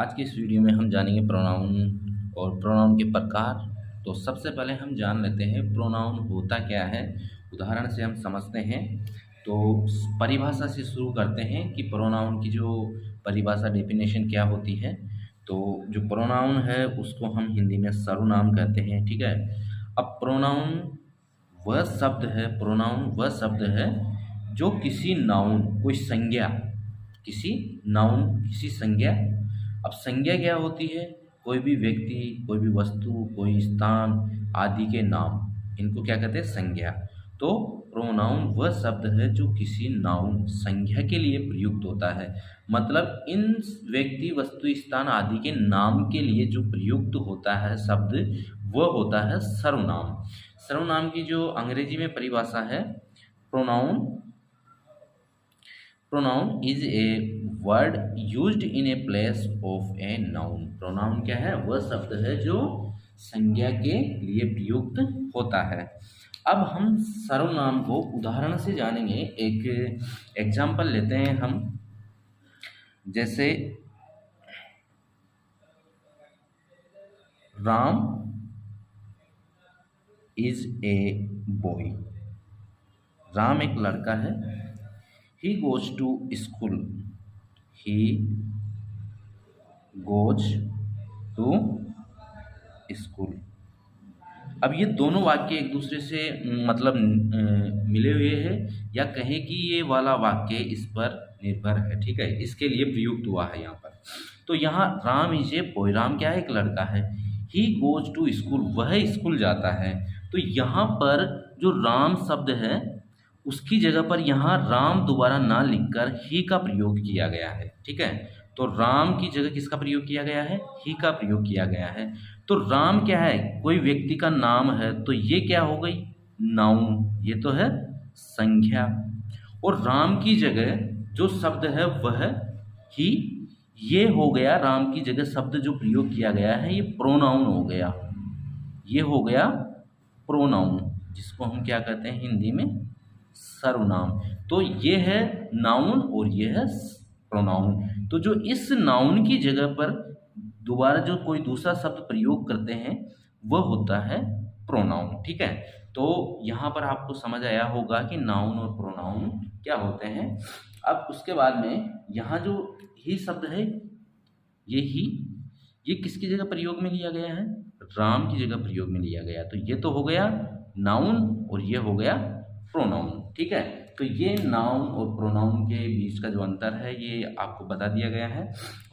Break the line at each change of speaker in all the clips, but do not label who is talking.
आज की इस वीडियो में हम जानेंगे प्रोनाउन और प्रोनाउन के प्रकार। तो सबसे पहले हम जान लेते हैं प्रोनाउन होता क्या है। उदाहरण से हम समझते हैं। तो परिभाषा से शुरू करते हैं कि प्रोनाउन की जो परिभाषा डेफिनेशन क्या होती है। तो जो प्रोनाउन है उसको हम हिंदी में सर्वनाम कहते हैं, ठीक है। अब प्रोनाउन वह शब्द है जो किसी नाउन, कोई संज्ञा, किसी संज्ञा। अब संज्ञा क्या होती है? कोई भी व्यक्ति, कोई भी वस्तु, कोई स्थान आदि के नाम, इनको क्या कहते हैं? संज्ञा। तो प्रोनाउन वह शब्द है जो किसी नाउन, संज्ञा के लिए प्रयुक्त होता है। मतलब इन व्यक्ति, वस्तु, स्थान आदि के नाम के लिए जो प्रयुक्त होता है शब्द, वह होता है सर्वनाम। सर्वनाम की जो अंग्रेजी में परिभाषा है, pronoun pronoun is a word used in a place of a noun. Pronoun क्या है? वह शब्द है जो संज्ञा के लिए प्रयुक्त होता है। अब हम सर्वनाम को उदाहरण से जानेंगे। एक एग्जाम्पल लेते हैं हम। जैसे Ram is a boy. Ram एक लड़का है। He goes to school. He goes to school. अब ये दोनों वाक्य एक दूसरे से मतलब मिले हुए हैं, या कहें कि ये वाला वाक्य इस पर निर्भर है, ठीक है। इसके लिए प्रयुक्त हुआ है यहाँ पर। तो यहाँ Ram is a boy, Ram क्या है? एक लड़का है। ही गोज टू स्कूल, वह स्कूल जाता है। तो यहाँ पर जो राम शब्द है उसकी जगह पर यहाँ राम दोबारा ना लिखकर ही का प्रयोग किया गया है, ठीक है। तो राम की जगह किसका प्रयोग किया गया है? ही का प्रयोग किया गया है। तो राम क्या है? कोई व्यक्ति का नाम है, तो ये क्या हो गई? नाउन। ये तो है संज्ञा। और राम की जगह जो शब्द है वह ही, ये हो गया। राम की जगह शब्द जो प्रयोग किया गया है ये प्रोनाउन हो गया। ये हो गया प्रोनाउन, जिसको हम क्या कहते हैं हिंदी में? सर्वनाम। तो ये है नाउन और ये है प्रोनाउन। तो जो इस नाउन की जगह पर दोबारा जो कोई दूसरा शब्द प्रयोग करते हैं वह होता है प्रोनाउन, ठीक है। तो यहाँ पर आपको समझ आया होगा कि नाउन और प्रोनाउन क्या होते हैं। अब उसके बाद में यहाँ जो ही शब्द है, ये किसकी जगह प्रयोग में लिया गया है? राम की जगह प्रयोग में लिया गया। तो ये तो हो गया नाउन और ये हो गया प्रोनाउन, ठीक है। तो ये नाउन और प्रोनाउन के बीच का जो अंतर है ये आपको बता दिया गया है,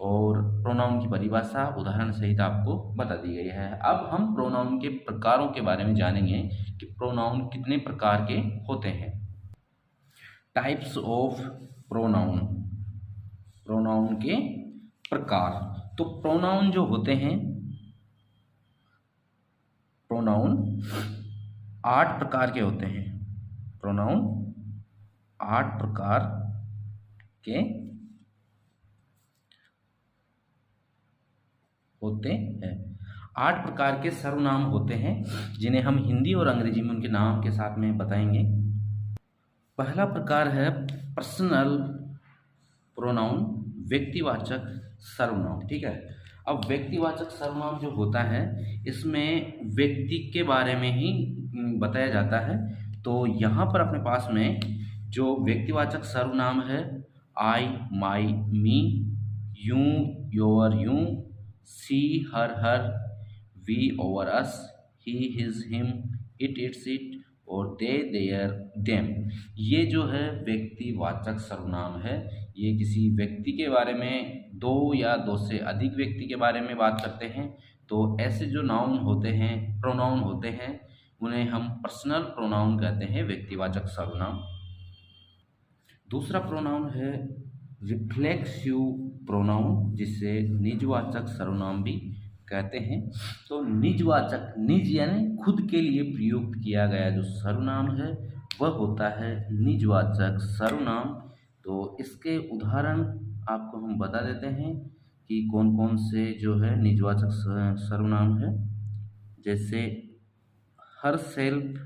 और प्रोनाउन की परिभाषा उदाहरण सहित आपको बता दी गई है। अब हम प्रोनाउन के प्रकारों के बारे में जानेंगे कि प्रोनाउन कितने प्रकार के होते हैं। टाइप्स ऑफ प्रोनाउन, प्रोनाउन के प्रकार। तो प्रोनाउन जो होते हैं, प्रोनाउन 8 प्रकार के होते हैं। प्रोनाउन 8 प्रकार के होते हैं। 8 प्रकार के सर्वनाम होते हैं, जिन्हें हम हिंदी और अंग्रेजी में उनके नाम के साथ में बताएंगे। पहला प्रकार है पर्सनल प्रोनाउन, व्यक्तिवाचक सर्वनाम, ठीक है। अब व्यक्तिवाचक सर्वनाम जो होता है इसमें व्यक्ति के बारे में ही बताया जाता है। तो यहाँ पर अपने पास में जो व्यक्तिवाचक सर्वनाम है, I, my, me, you, your, you, she, her, we, our, us, he, his, him, it, its, it, और दे, देयर, देम। ये जो है व्यक्तिवाचक सर्वनाम है। ये किसी व्यक्ति के बारे में, दो या दो से अधिक व्यक्ति के बारे में बात करते हैं। तो ऐसे जो नाउन होते हैं, प्रोनाउन होते हैं, उन्हें हम पर्सनल प्रोनाउन कहते हैं, व्यक्तिवाचक सर्वनाम। दूसरा प्रोनाउन है रिफ्लेक्सिव प्रोनाउन, जिसे निजवाचक सर्वनाम भी कहते हैं। तो निजवाचक, निज यानी खुद के लिए प्रयुक्त किया गया जो सर्वनाम है वह होता है निजवाचक सर्वनाम। तो इसके उदाहरण आपको हम बता देते हैं कि कौन कौन से जो है निजवाचक सर्वनाम है। जैसे her self,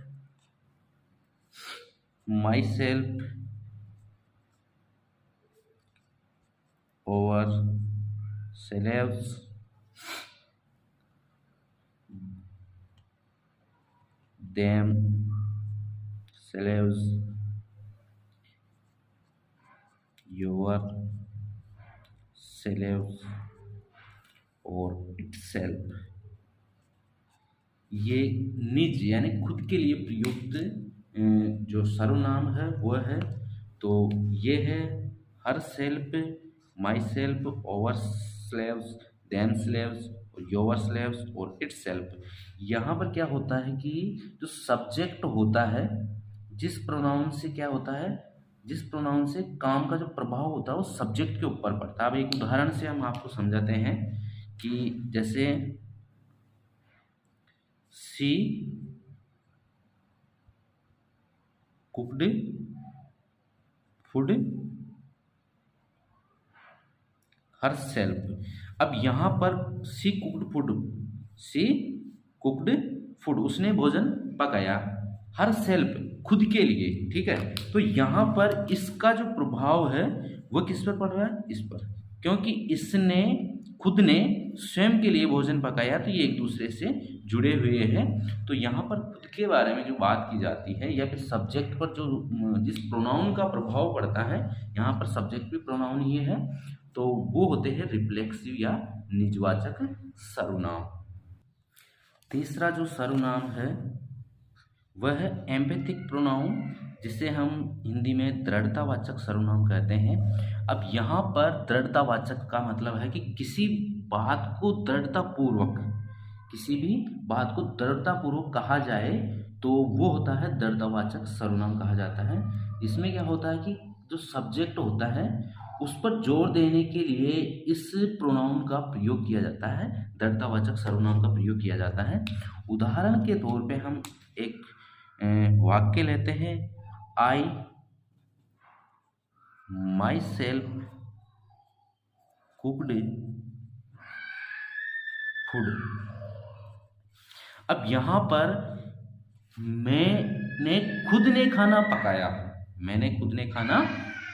my self, over slaves, them, slaves, your slaves और itself। ये निज यानी खुद के लिए प्रयुक्त जो सर्वनाम है वो है। तो ये है her self, my self, over slaves, them slaves, your slaves और इट्स सेल्फ। यहाँ पर क्या होता है कि जो सब्जेक्ट होता है, जिस प्रोनाउन से क्या होता है, जिस प्रोनाउन से काम का जो प्रभाव होता है वो सब्जेक्ट के ऊपर पड़ता है। अब एक उदाहरण से हम आपको समझाते हैं कि जैसे she cooked food her self. अब यहाँ पर शी कुक्ड फूड, उसने भोजन पकाया, हर सेल्फ खुद के लिए, ठीक है। तो यहाँ पर इसका जो प्रभाव है वो किस पर पड़ रहा है, इस पर, क्योंकि इसने खुद ने स्वयं के लिए भोजन पकाया, तो ये एक दूसरे से जुड़े हुए हैं। तो यहाँ पर खुद के बारे में जो बात की जाती है या फिर सब्जेक्ट पर जो जिस प्रोनाउन का प्रभाव पड़ता है, यहाँ पर सब्जेक्ट भी प्रोनाउन ही है, तो वो होते हैं रिफ्लेक्सिव या निजवाचक सर्वनाम। तीसरा जो सर्वनाम है वह है एम्पैथिक प्रोनाउन, जिसे हम हिंदी में दृढ़तावाचक सर्वनाम कहते हैं। अब यहाँ पर दृढ़तावाचक का मतलब है कि किसी बात को दृढ़तापूर्वक, किसी भी बात को दृढ़तापूर्वक कहा जाए तो वो होता है दृढ़तावाचक सर्वनाम कहा जाता है। इसमें क्या होता है कि जो सब्जेक्ट होता है उस पर जोर देने के लिए इस प्रोनाउन का प्रयोग किया जाता है, दृढ़तावाचक सर्वनाम का प्रयोग किया जाता है। उदाहरण के तौर पे हम एक वाक्य लेते हैं, आई माई सेल्फ कुक्ड फूड। अब यहाँ पर मैंने खुद ने खाना पकाया, मैंने खुद ने खाना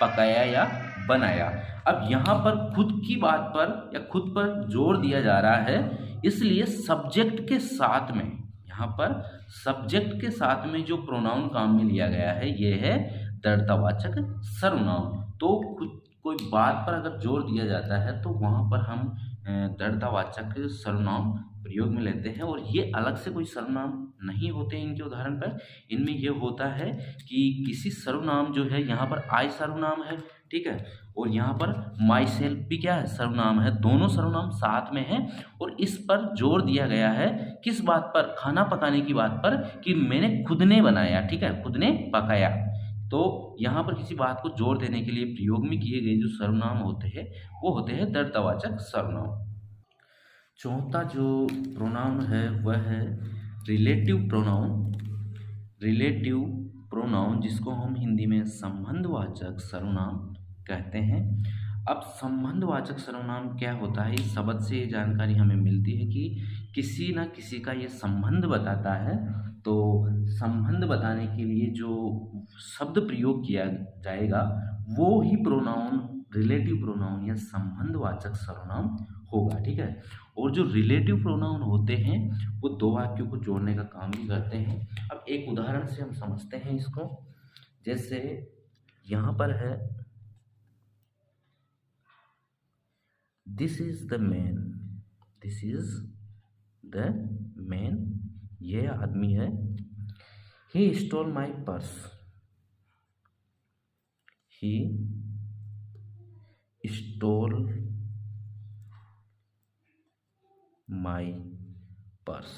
पकाया या बनाया। अब यहाँ पर खुद की बात पर या खुद पर जोर दिया जा रहा है, इसलिए सब्जेक्ट के साथ में, यहाँ पर सब्जेक्ट के साथ में जो प्रोनाउन काम में लिया गया है ये है दृढ़तावाचक सर्वनाम। तो खुद कोई बात पर अगर जोर दिया जाता है तो वहाँ पर हम दृढ़तावाचक सर्वनाम प्रयोग में लेते हैं। और ये अलग से कोई सर्वनाम नहीं होते इनके उदाहरण पर। इनमें ये होता है कि किसी सर्वनाम जो है, यहाँ पर आई सर्वनाम है, ठीक है, और यहाँ पर माई सेल्फ भी क्या है, सर्वनाम है, दोनों सर्वनाम साथ में हैं। और इस पर जोर दिया गया है किस बात पर, खाना पकाने की बात पर, कि मैंने खुद ने बनाया, ठीक है, खुद ने पकाया। तो यहाँ पर किसी बात को जोर देने के लिए प्रयोग में किए गए जो सर्वनाम होते हैं वो होते हैं दृढ़तावाचक सर्वनाम। चौथा जो प्रोनाउन है वह है रिलेटिव प्रोनाउन। रिलेटिव प्रोनाउन जिसको हम हिंदी में संबंधवाचक सर्वनाम कहते हैं। अब संबंधवाचक सर्वनाम क्या होता है, इस शब्द से ये जानकारी हमें मिलती है कि किसी न किसी का ये संबंध बताता है। तो संबंध बताने के लिए जो शब्द प्रयोग किया जाएगा वो ही प्रोनाउन रिलेटिव प्रोनाउन या संबंधवाचक सर्वनाम होगा, ठीक है। और जो रिलेटिव प्रोनाउन होते हैं वो दो वाक्यों को जोड़ने का काम भी करते हैं। अब एक उदाहरण से हम समझते हैं इसको। जैसे यहाँ पर है this is the man, this is the man, ये आदमी है। He stole my purse, he stole my purse,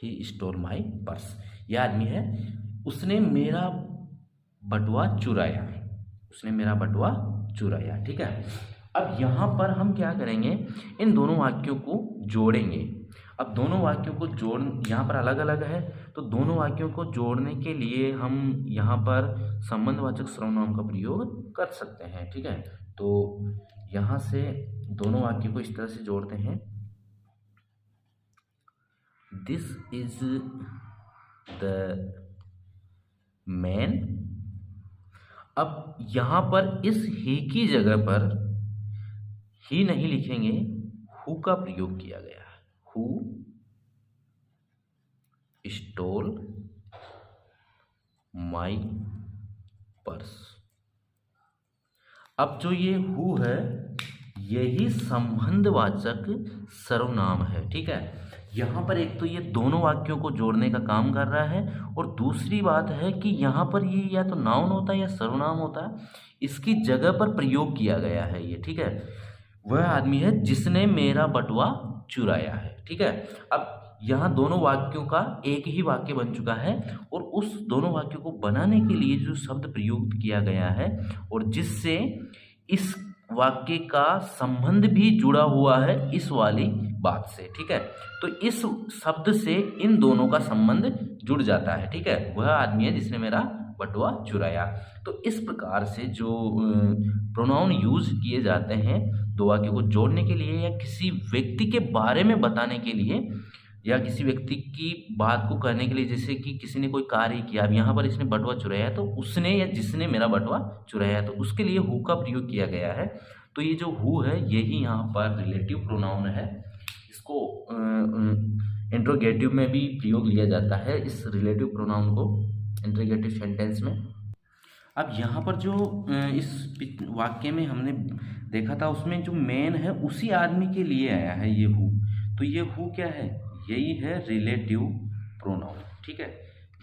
he stole my purse, यह आदमी है, उसने मेरा बटुआ चुराया, उसने मेरा बटुआ चुराया, ठीक है। अब यहाँ पर हम क्या करेंगे, इन दोनों वाक्यों को जोड़ेंगे। अब दोनों वाक्यों को जोड़, यहाँ पर अलग अलग है, तो दोनों वाक्यों को जोड़ने के लिए हम यहाँ पर संबंधवाचक सर्वनाम का प्रयोग कर सकते हैं, ठीक है। तो यहाँ से दोनों वाक्यों को इस तरह से जोड़ते हैं, दिस इज द मैन। अब यहाँ पर इस ही की जगह पर ही नहीं लिखेंगे, हु का प्रयोग किया गया है। Who stole my purse. अब जो ये हु है यही संबंधवाचक सर्वनाम है, ठीक है। यहाँ पर एक तो ये दोनों वाक्यों को जोड़ने का काम कर रहा है, और दूसरी बात है कि यहाँ पर ये या तो नाउन होता है या सर्वनाम होता है, इसकी जगह पर प्रयोग किया गया है ये, ठीक है। वह आदमी है जिसने मेरा बटुआ चुराया है, ठीक है। अब यहाँ दोनों वाक्यों का एक ही वाक्य बन चुका है, और उस दोनों वाक्यों को बनाने के लिए जो शब्द प्रयुक्त किया गया है और जिससे इस वाक्य का संबंध भी जुड़ा हुआ है इस वाली बात से, ठीक है। तो इस शब्द से इन दोनों का संबंध जुड़ जाता है, ठीक है। वह आदमी है जिसने मेरा बटुआ चुराया। तो इस प्रकार से जो प्रोनाउन यूज किए जाते हैं दो वाक्यों को जोड़ने के लिए, या किसी व्यक्ति के बारे में बताने के लिए, या किसी व्यक्ति की बात को कहने के लिए, जैसे कि किसी ने कोई कार्य किया, अब यहाँ पर इसने बटुआ चुराया, तो उसने या जिसने मेरा बटुआ चुराया, तो उसके लिए हु का प्रयोग किया गया है। तो ये जो हु है यही यहाँ पर रिलेटिव प्रोनाउन है। इसको इंट्रोगेटिव में भी प्रयोग लिया जाता है, इस रिलेटिव प्रोनाउन को इंट्रोगेटिव सेंटेंस में। अब यहाँ पर जो इस वाक्य में हमने देखा था उसमें जो मेन है उसी आदमी के लिए आया है ये हु। तो ये हु क्या है, यही है रिलेटिव प्रोनाउन, ठीक है।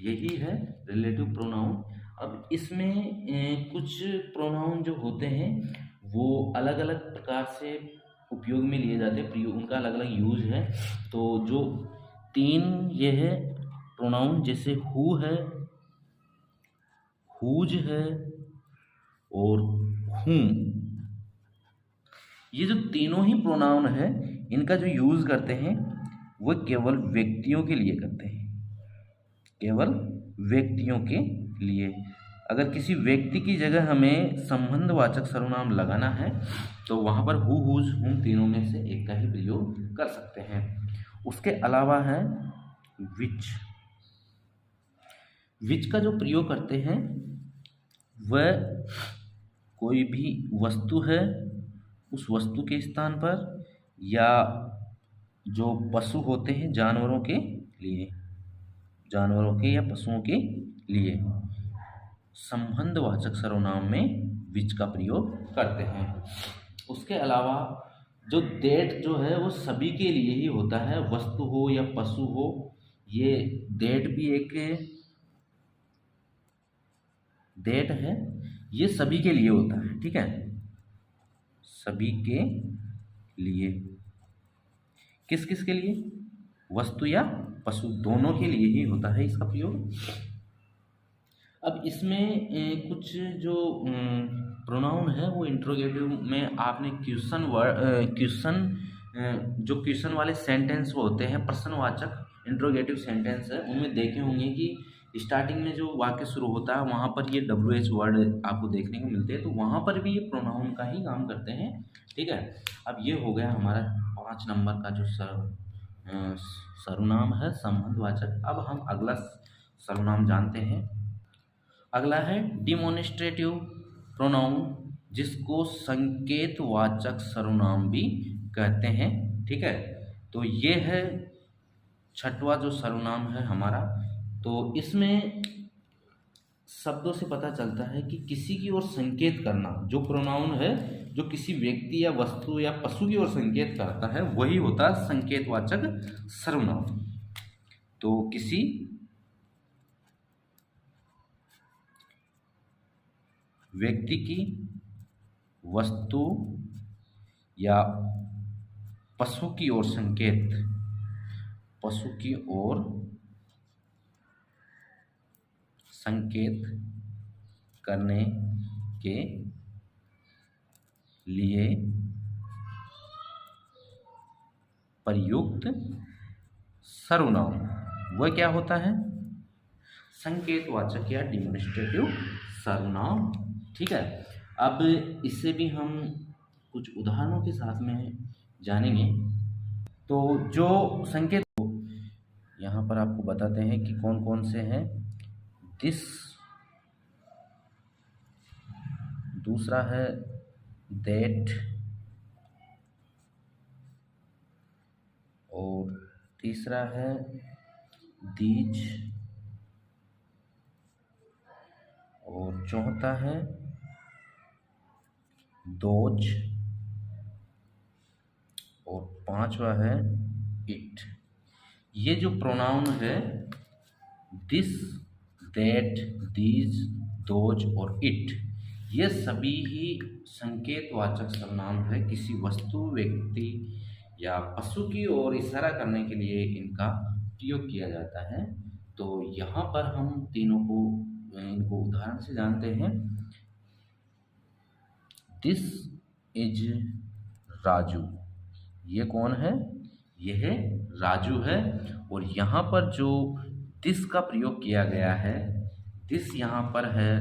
यही है रिलेटिव प्रोनाउन। अब इसमें कुछ प्रोनाउन जो होते हैं वो अलग अलग प्रकार से उपयोग में लिए जाते हैं, प्रयोग उनका अलग अलग यूज है। तो जो तीन ये है प्रोनाउन, जैसे हु है, हुज है और हूँ, ये जो तीनों ही प्रोनाउन है इनका जो यूज करते हैं वो केवल व्यक्तियों के लिए करते हैं, केवल व्यक्तियों के लिए। अगर किसी व्यक्ति की जगह हमें संबंधवाचक सर्वनाम लगाना है तो वहाँ पर हु, हुज, हुम तीनों में से एक का ही प्रयोग कर सकते हैं। उसके अलावा है विच। विच का जो प्रयोग करते हैं वह कोई भी वस्तु है उस वस्तु के स्थान पर, या जो पशु होते हैं जानवरों के लिए, जानवरों के या पशुओं के लिए संबंधवाचक सर्वनाम में विच का प्रयोग करते हैं। उसके अलावा जो दैट जो है वो सभी के लिए ही होता है, वस्तु हो या पशु हो, ये दैट भी एक दैट है, ये सभी के लिए होता है, ठीक है। सभी के लिए, किस किस के लिए, वस्तु या पशु दोनों के लिए ही होता है इसका प्रयोग। अब इसमें कुछ जो प्रोनाउन है वो इंट्रोगेटिव में आपने जो क्वेश्चन वाले सेंटेंस वो होते हैं प्रश्नवाचक इंट्रोगेटिव सेंटेंस है, उनमें देखे होंगे कि स्टार्टिंग में जो वाक्य शुरू होता है वहाँ पर ये WH वर्ड आपको देखने को मिलते हैं, तो वहाँ पर भी ये प्रोनाउन का ही काम करते हैं, ठीक है। अब ये हो गया हमारा 5 नंबर का जो सर्वनाम है संबंधवाचक। अब हम अगला सर्वनाम जानते हैं। अगला है डिमोनिस्ट्रेटिव प्रोनाउन, जिसको संकेतवाचक सर्वनाम भी कहते हैं, ठीक है। तो ये है छठवां जो सर्वनाम है हमारा। तो इसमें शब्दों से पता चलता है कि किसी की ओर संकेत करना, जो प्रोनाउन है जो किसी व्यक्ति या वस्तु या पशु की ओर संकेत करता है वही होता है संकेतवाचक सर्वनाम। तो किसी व्यक्ति की, वस्तु या पशु की ओर संकेत, पशु की ओर संकेत करने के लिए प्रयुक्त सर्वनाम वह क्या होता है, संकेतवाचक या डिमोनिस्ट्रेटिव सर्वनाम, ठीक है। अब इससे भी हम कुछ उदाहरणों के साथ में जानेंगे। तो जो संकेत यहाँ पर आपको बताते हैं कि कौन कौन से हैं। दिस, दूसरा है दैट, और तीसरा है दीज, और चौथा है दोज, और पांचवा है इट। ये जो प्रोनाउन है दिस, दैट, दीज, दोज और इट, ये सभी ही संकेतवाचक सर्वनाम है। किसी वस्तु, व्यक्ति या पशु की ओर इशारा करने के लिए इनका प्रयोग किया जाता है। तो यहाँ पर हम तीनों को इनको उदाहरण से जानते हैं। दिस इज राजू, ये कौन है? यह राजू है। और यहाँ पर जो दिस का प्रयोग किया गया है, दिस यहाँ पर है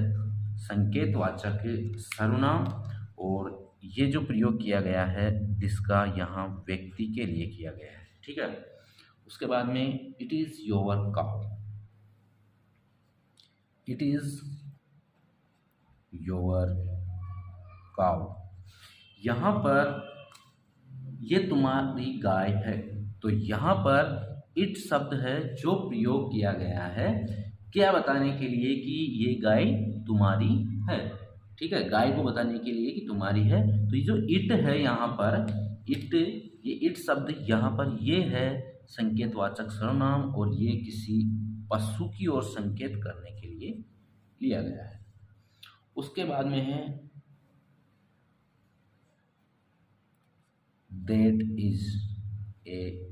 संकेतवाचक सर्वनाम, और ये जो प्रयोग किया गया है दिस का यहाँ व्यक्ति के लिए किया गया है। ठीक है। उसके बाद में it is your cow, it is your cow, यहाँ पर ये तुम्हारी गाय है। तो यहाँ पर इट शब्द है जो प्रयोग किया गया है क्या बताने के लिए कि ये गाय तुम्हारी है। ठीक है, गाय को बताने के लिए कि तुम्हारी है। तो ये जो इट है यहाँ पर, इट, ये इट शब्द यहाँ पर ये है संकेतवाचक सर्वनाम, और ये किसी पशु की ओर संकेत करने के लिए लिया गया है। उसके बाद में है that is a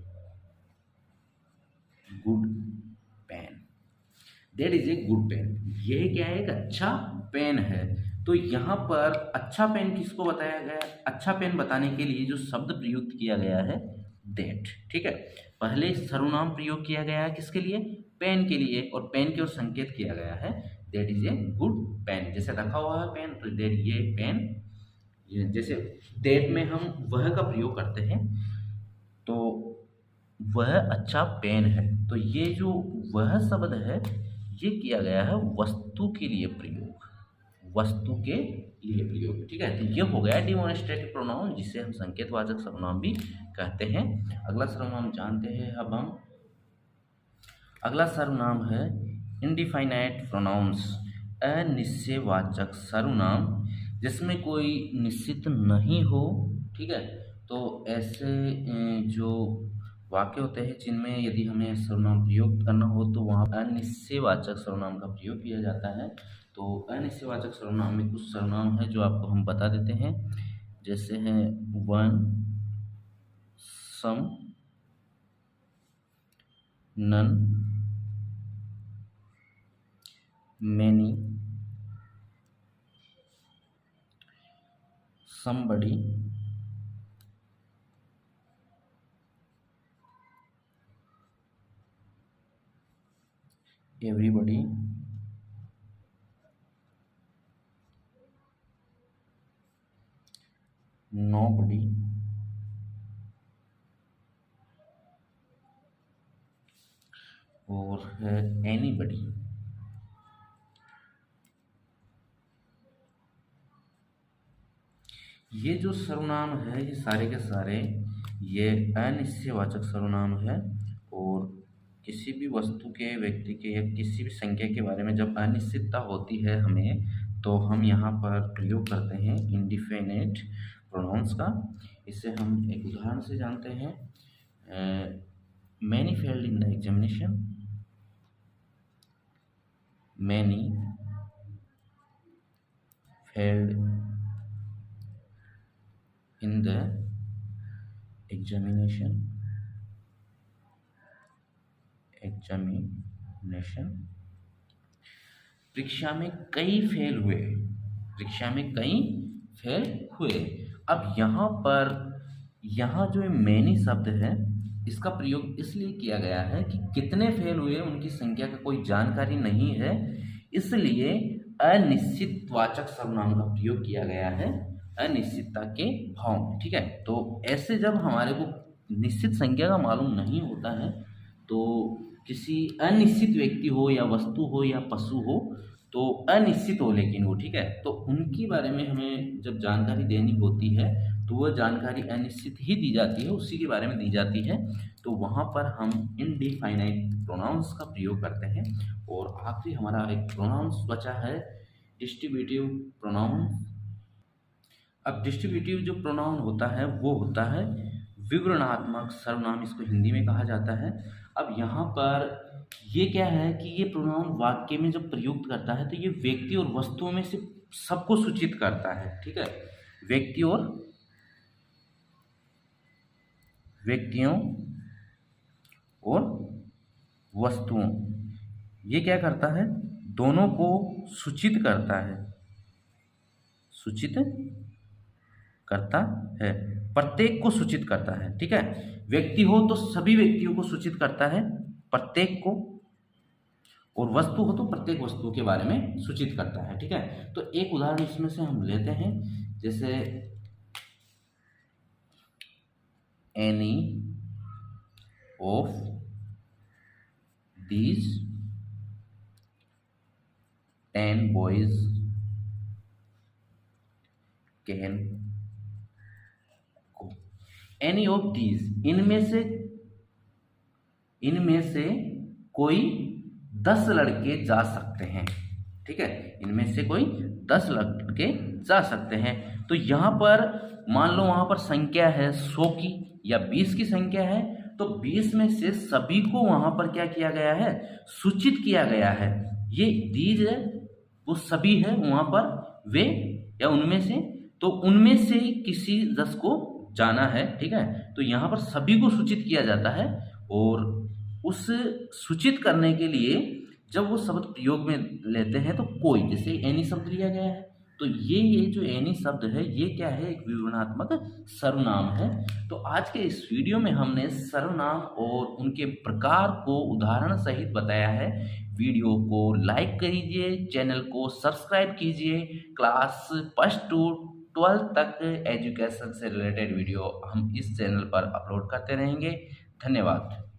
good pen, that is a good pen, यह क्या है? एक अच्छा पेन है। तो यहाँ पर अच्छा पेन किसको बताया गया? अच्छा पेन बताने के लिए जो शब्द प्रयुक्त किया गया है दैट। ठीक है, पहले सर्वनाम प्रयोग किया गया है किसके लिए? पेन के लिए, और पेन की ओर संकेत किया गया है that is a good pen. जैसे रखा हुआ है पेन, तो दैट, ये पेन, जैसे दैट में हम वह का प्रयोग करते हैं, तो वह अच्छा पेन है। तो ये जो वह शब्द है ये किया गया है वस्तु के लिए प्रयोग, वस्तु के लिए प्रयोग। ठीक है, तो ये हो गया डिमॉन्स्ट्रेटिव प्रोनाउन, जिसे हम संकेतवाचक सर्वनाम भी कहते हैं। अगला सर्वनाम जानते हैं अब हम। अगला सर्वनाम है इंडिफाइनाइट प्रोनाउंस, अनिश्चयवाचक सर्वनाम जिसमें कोई निश्चित नहीं हो। ठीक है, तो ऐसे जो वाक्य होते हैं जिनमें यदि हमें सर्वनाम प्रयोग करना हो तो वहाँ अनिश्चयवाचक सर्वनाम का प्रयोग किया जाता है। तो अनिश्चयवाचक सर्वनाम में कुछ सर्वनाम है जो आपको हम बता देते हैं, जैसे हैं one, some, none, many, somebody, everybody, nobody, और है anybody। ये जो सर्वनाम है ये सारे के सारे ये अनिश्चयवाचक सर्वनाम है, और किसी भी वस्तु के, व्यक्ति के या किसी भी संख्या के बारे में जब अनिश्चितता होती है हमें, तो हम यहाँ पर प्रयोग करते हैं इंडिफिनिट प्रोनाउंस का। इसे हम एक उदाहरण से जानते हैं। Many failed in the examination, many failed in the examination, परीक्षा में कई फेल हुए, परीक्षा में कई फेल हुए। अब यहाँ पर, यहाँ जो मैनी शब्द है इसका प्रयोग इसलिए किया गया है कि कितने फेल हुए उनकी संख्या का कोई जानकारी नहीं है, इसलिए अनिश्चितवाचक सर्वनाम का प्रयोग किया गया है अनिश्चितता के भाव में। ठीक है, तो ऐसे जब हमारे को निश्चित संख्या का मालूम नहीं होता है, तो किसी अनिश्चित व्यक्ति हो या वस्तु हो या पशु हो, तो अनिश्चित हो लेकिन वो, ठीक है, तो उनके बारे में हमें जब जानकारी देनी होती है तो वह जानकारी अनिश्चित ही दी जाती है, उसी के बारे में दी जाती है। तो वहाँ पर हम इनडिफाइनाइट प्रोनाउंस का प्रयोग करते हैं। और आखिरी हमारा एक प्रोनाउंस बचा है डिस्ट्रीब्यूटिव प्रोनाउन। अब डिस्ट्रीब्यूटिव जो प्रोनाउन होता है वो होता है विवरणात्मक सर्वनाम, इसको हिंदी में कहा जाता है। अब यहाँ पर ये क्या है कि ये प्रोनाउन वाक्य में जब प्रयुक्त करता है तो ये व्यक्ति और वस्तुओं में से सबको सूचित करता है। ठीक है, व्यक्तियों और वस्तुओं, ये क्या करता है, दोनों को सूचित करता है, सूचित करता है, प्रत्येक को सूचित करता है। ठीक है, व्यक्ति हो तो सभी व्यक्तियों को सूचित करता है, प्रत्येक को, और वस्तु हो तो प्रत्येक वस्तु के बारे में सूचित करता है। ठीक है, तो एक उदाहरण इसमें से हम लेते हैं, जैसे any of these 10 boys can go. Any of these, इनमें से कोई 10 लड़के जा सकते हैं। ठीक है, इनमें से कोई 10 लड़के जा सकते हैं। तो यहाँ पर मान लो वहाँ पर संख्या है 100 की या 20 की संख्या है, तो 20 में से सभी को वहाँ पर क्या किया गया है, सूचित किया गया है। ये दीज है, वो सभी है वहाँ पर, वे या उनमें से, तो उनमें से किसी 10 को जाना है। ठीक है, तो यहाँ पर सभी को सूचित किया जाता है। और उस सूचित करने के लिए जब वो शब्द प्रयोग में लेते हैं तो कोई, जैसे एनी शब्द लिया गया है, तो ये जो एनी शब्द है ये क्या है, एक विवरणात्मक सर्वनाम है। तो आज के इस वीडियो में हमने सर्वनाम और उनके प्रकार को उदाहरण सहित बताया है। वीडियो को लाइक कीजिए, चैनल को सब्सक्राइब कीजिए। क्लास 1 to 12 तक एजुकेशन से रिलेटेड वीडियो हम इस चैनल पर अपलोड करते रहेंगे। धन्यवाद।